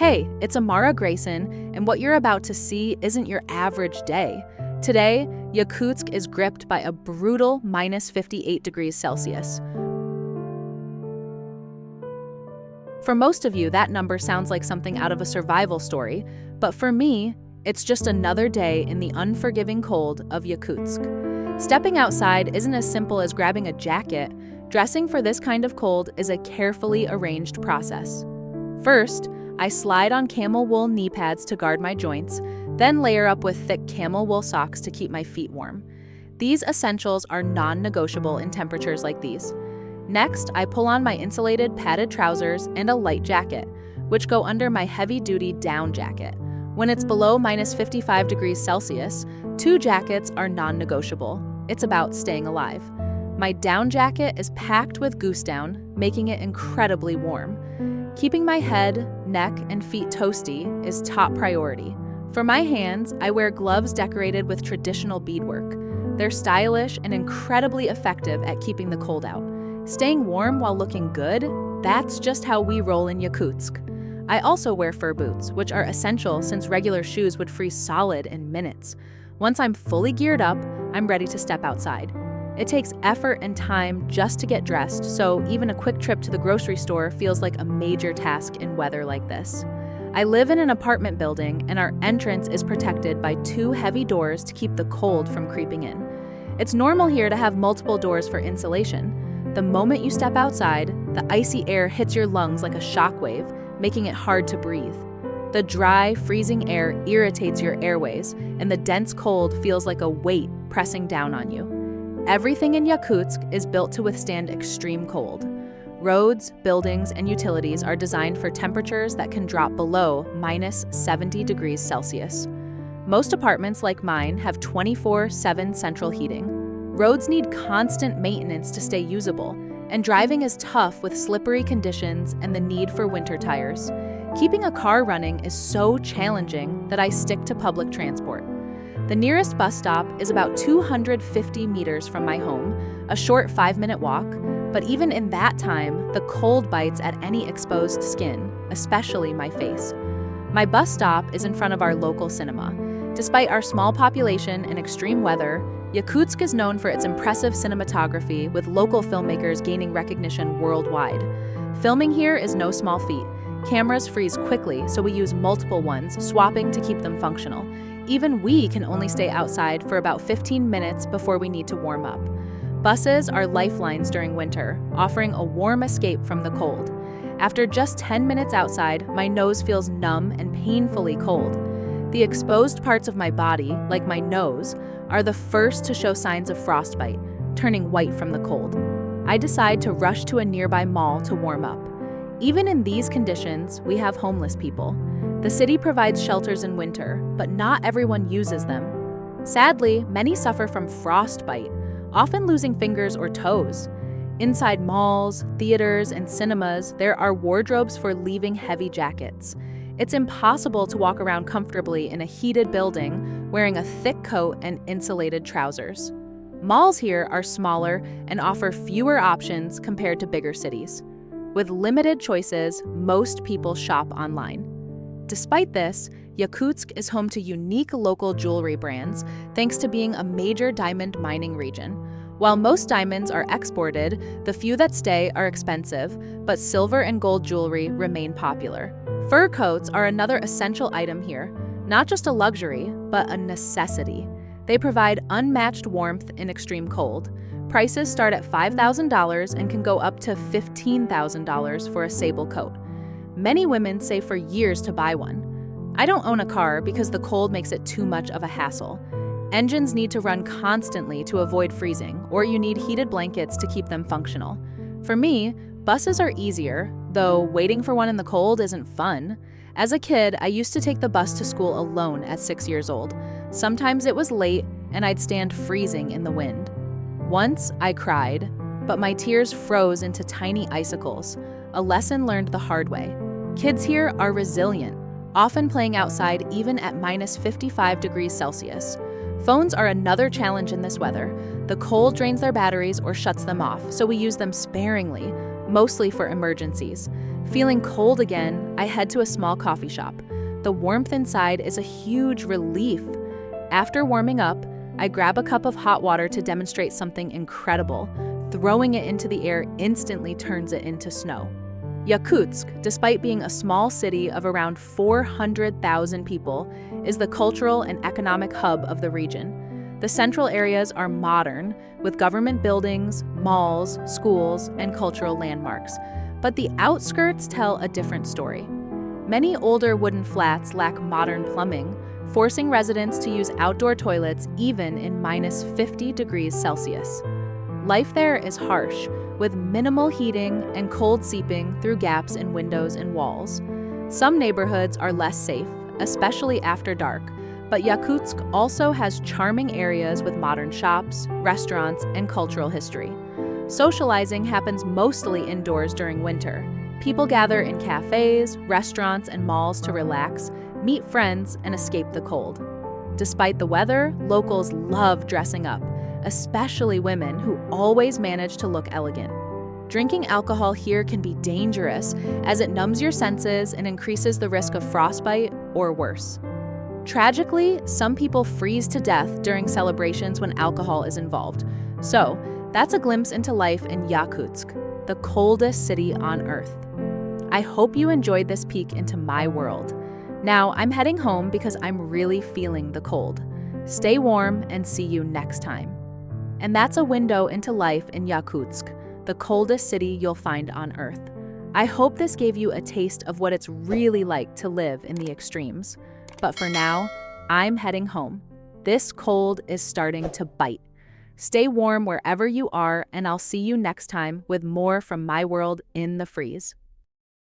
Hey, it's Amara Greyson, and what you're about to see isn't your average day. Today, Yakutsk is gripped by a brutal minus 58 degrees Celsius. For most of you, that number sounds like something out of a survival story, but for me, it's just another day in the unforgiving cold of Yakutsk. Stepping outside isn't as simple as grabbing a jacket. Dressing for this kind of cold is a carefully arranged process. First, I slide on camel wool knee pads to guard my joints, then layer up with thick camel wool socks to keep my feet warm. These essentials are non-negotiable in temperatures like these. Next, I pull on my insulated padded trousers and a light jacket, which go under my heavy-duty down jacket. When it's below minus 55 degrees Celsius, 2 jackets are non-negotiable. It's about staying alive. My down jacket is packed with goose down, making it incredibly warm. Keeping my head, neck, and feet toasty is top priority. For my hands, I wear gloves decorated with traditional beadwork. They're stylish and incredibly effective at keeping the cold out. Staying warm while looking good, that's just how we roll in Yakutsk. I also wear fur boots, which are essential since regular shoes would freeze solid in minutes. Once I'm fully geared up, I'm ready to step outside. It takes effort and time just to get dressed, so even a quick trip to the grocery store feels like a major task in weather like this. I live in an apartment building, and our entrance is protected by 2 heavy doors to keep the cold from creeping in. It's normal here to have multiple doors for insulation. The moment you step outside, the icy air hits your lungs like a shockwave, making it hard to breathe. The dry, freezing air irritates your airways, and the dense cold feels like a weight pressing down on you. Everything in Yakutsk is built to withstand extreme cold. Roads, buildings, and utilities are designed for temperatures that can drop below minus 70 degrees Celsius. Most apartments like mine have 24/7 central heating. Roads need constant maintenance to stay usable, and driving is tough with slippery conditions and the need for winter tires. Keeping a car running is so challenging that I stick to public transport. The nearest bus stop is about 250 meters from my home, a short 5-minute walk, but even in that time, the cold bites at any exposed skin, especially my face. My bus stop is in front of our local cinema. Despite our small population and extreme weather, Yakutsk is known for its impressive cinematography, with local filmmakers gaining recognition worldwide. Filming here is no small feat. Cameras freeze quickly, so we use multiple ones, swapping to keep them functional. Even we can only stay outside for about 15 minutes before we need to warm up. Buses are lifelines during winter, offering a warm escape from the cold. After just 10 minutes outside, my nose feels numb and painfully cold. The exposed parts of my body, like my nose, are the first to show signs of frostbite, turning white from the cold. I decide to rush to a nearby mall to warm up. Even in these conditions, we have homeless people. The city provides shelters in winter, but not everyone uses them. Sadly, many suffer from frostbite, often losing fingers or toes. Inside malls, theaters, and cinemas, there are wardrobes for leaving heavy jackets. It's impossible to walk around comfortably in a heated building wearing a thick coat and insulated trousers. Malls here are smaller and offer fewer options compared to bigger cities. With limited choices, most people shop online. Despite this, Yakutsk is home to unique local jewelry brands thanks to being a major diamond mining region. While most diamonds are exported, the few that stay are expensive, but silver and gold jewelry remain popular. Fur coats are another essential item here, not just a luxury, but a necessity. They provide unmatched warmth in extreme cold. Prices start at $5,000 and can go up to $15,000 for a sable coat. Many women save for years to buy one. I don't own a car because the cold makes it too much of a hassle. Engines need to run constantly to avoid freezing, or you need heated blankets to keep them functional. For me, buses are easier, though waiting for one in the cold isn't fun. As a kid, I used to take the bus to school alone at 6 years old. Sometimes it was late, and I'd stand freezing in the wind. Once, I cried, but my tears froze into tiny icicles, a lesson learned the hard way. Kids here are resilient, often playing outside even at minus 55 degrees Celsius. Phones are another challenge in this weather. The cold drains their batteries or shuts them off, so we use them sparingly, mostly for emergencies. Feeling cold again, I head to a small coffee shop. The warmth inside is a huge relief. After warming up, I grab a cup of hot water to demonstrate something incredible. Throwing it into the air instantly turns it into snow. Yakutsk, despite being a small city of around 400,000 people, is the cultural and economic hub of the region. The central areas are modern, with government buildings, malls, schools, and cultural landmarks. But the outskirts tell a different story. Many older wooden flats lack modern plumbing, forcing residents to use outdoor toilets even in minus 50 degrees Celsius. Life there is harsh, with minimal heating and cold seeping through gaps in windows and walls. Some neighborhoods are less safe, especially after dark, but Yakutsk also has charming areas with modern shops, restaurants, and cultural history. Socializing happens mostly indoors during winter. People gather in cafes, restaurants, and malls to relax, meet friends, and escape the cold. Despite the weather, locals love dressing up, especially women who always manage to look elegant. Drinking alcohol here can be dangerous as it numbs your senses and increases the risk of frostbite or worse. Tragically, some people freeze to death during celebrations when alcohol is involved. So, that's a glimpse into life in Yakutsk, the coldest city on Earth. I hope you enjoyed this peek into my world. Now, I'm heading home because I'm really feeling the cold. Stay warm and see you next time. And that's a window into life in Yakutsk, the coldest city you'll find on Earth. I hope this gave you a taste of what it's really like to live in the extremes. But for now, I'm heading home. This cold is starting to bite. Stay warm wherever you are, and I'll see you next time with more from my world in the freeze.